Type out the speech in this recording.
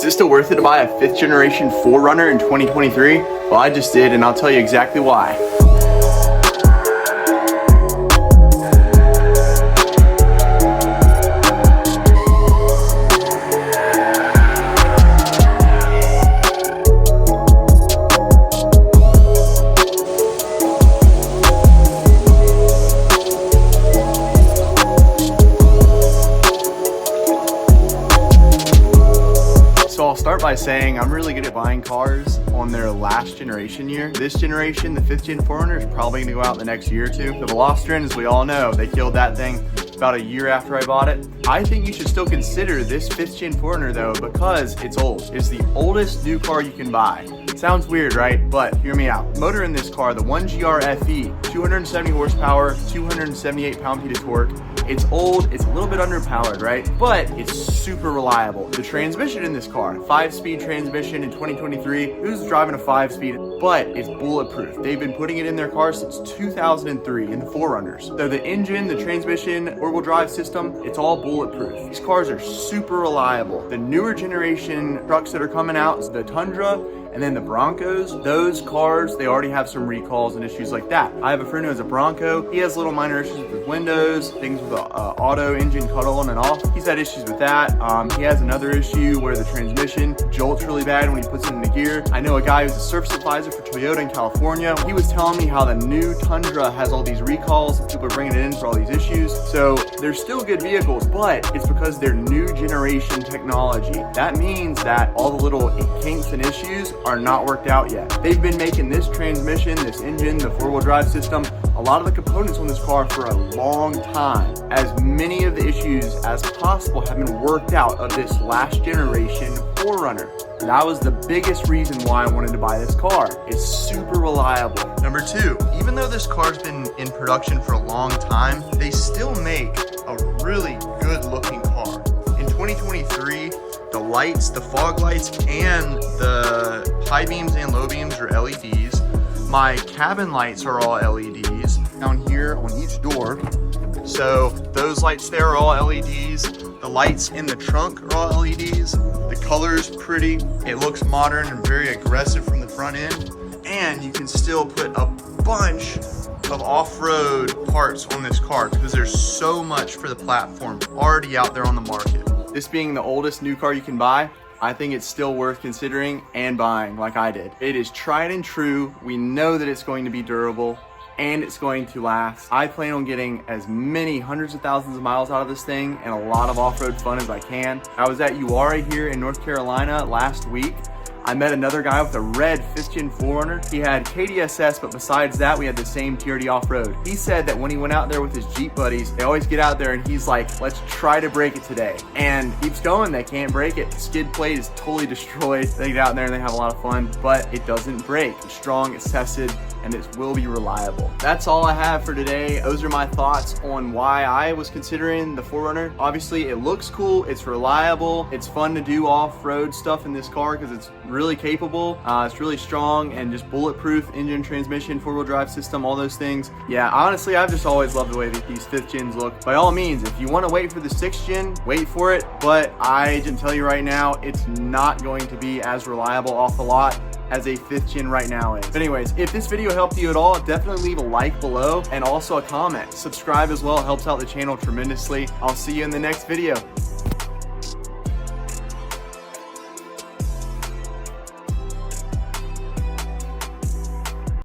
Is it still worth it to buy a 5th generation 4Runner in 2023? Well, I just did, and I'll tell you exactly why. So I'll start by saying I'm really good at buying cars on their last generation year. This generation, the 5th gen 4Runner, is probably gonna go out in the next year or two. The Velocitron, as we all know, they killed that thing about a year after I bought it. I think you should still consider this 5th gen 4Runner though, because it's old. It's the oldest new car you can buy. It sounds weird, right? But hear me out. Motor in this car, the 1GR FE, 270 horsepower, 278 pound-feet of torque. It's old, it's a little bit underpowered, right? But it's super reliable. The transmission in this car, 5-speed transmission in 2023. Who's driving a 5-speed? But it's bulletproof. They've been putting it in their cars since 2003 in the 4Runners. So the engine, the transmission, four-wheel drive system, it's all bulletproof. These cars are super reliable. The newer generation trucks that are coming out, the Tundra, and then the Broncos, those cars, they already have some recalls and issues like that. I have a friend who has a Bronco. He has little minor issues with windows, things with the auto engine cut on and off. He's had issues with that. He has another issue where the transmission jolts really bad when he puts it into gear. I know a guy who's a service advisor for Toyota in California. He was telling me how the new Tundra has all these recalls and people are bringing it in for all these issues. So they're still good vehicles, but it's because they're new generation technology. That means that all the little kinks and issues are not worked out yet. They've been making this transmission, this engine, the four-wheel drive system, a lot of the components on this car for a long time. As many of the issues as possible have been worked out of this last generation 4Runner. That was the biggest reason why I wanted to buy this car. It's super reliable. Number 2, even though this car's been in production for a long time, they still make a really good looking car. In 2023, the lights, the fog lights, and the high beams and low beams are LEDs. My cabin lights are all LEDs down here on each door. So those lights there are all LEDs. The lights in the trunk are all LEDs. The color's pretty. It looks modern and very aggressive from the front end. And you can still put a bunch of off-road parts on this car because there's so much for the platform already out there on the market. This being the oldest new car you can buy, I think it's still worth considering and buying like I did. It is tried and true. We know that it's going to be durable and it's going to last. I plan on getting as many hundreds of thousands of miles out of this thing and a lot of off-road fun as I can. I was at UARA here in North Carolina last week. I met another guy with a red 5th gen 4Runner. He had KDSS, but besides that, we had the same TRD Off Road. He said that when he went out there with his Jeep buddies, they always get out there and he's like, let's try to break it today. And keeps going, they can't break it. The skid plate is totally destroyed. They get out there and they have a lot of fun, but it doesn't break. It's strong, it's tested, and it will be reliable. That's all I have for today. Those are my thoughts on why I was considering the 4Runner. Obviously, it looks cool, it's reliable, it's fun to do off-road stuff in this car because it's really capable, it's really strong and just bulletproof engine, transmission, four-wheel drive system, all those things. Yeah, honestly, I've just always loved the way that these 5th gens look. By all means, if you want to wait for the 6th gen, wait for it, but I can tell you right now, it's not going to be as reliable off the lot as a 5th gen right now is. But anyways, if this video helped you at all, definitely leave a like below and also a comment. Subscribe as well, it helps out the channel tremendously. I'll see you in the next video.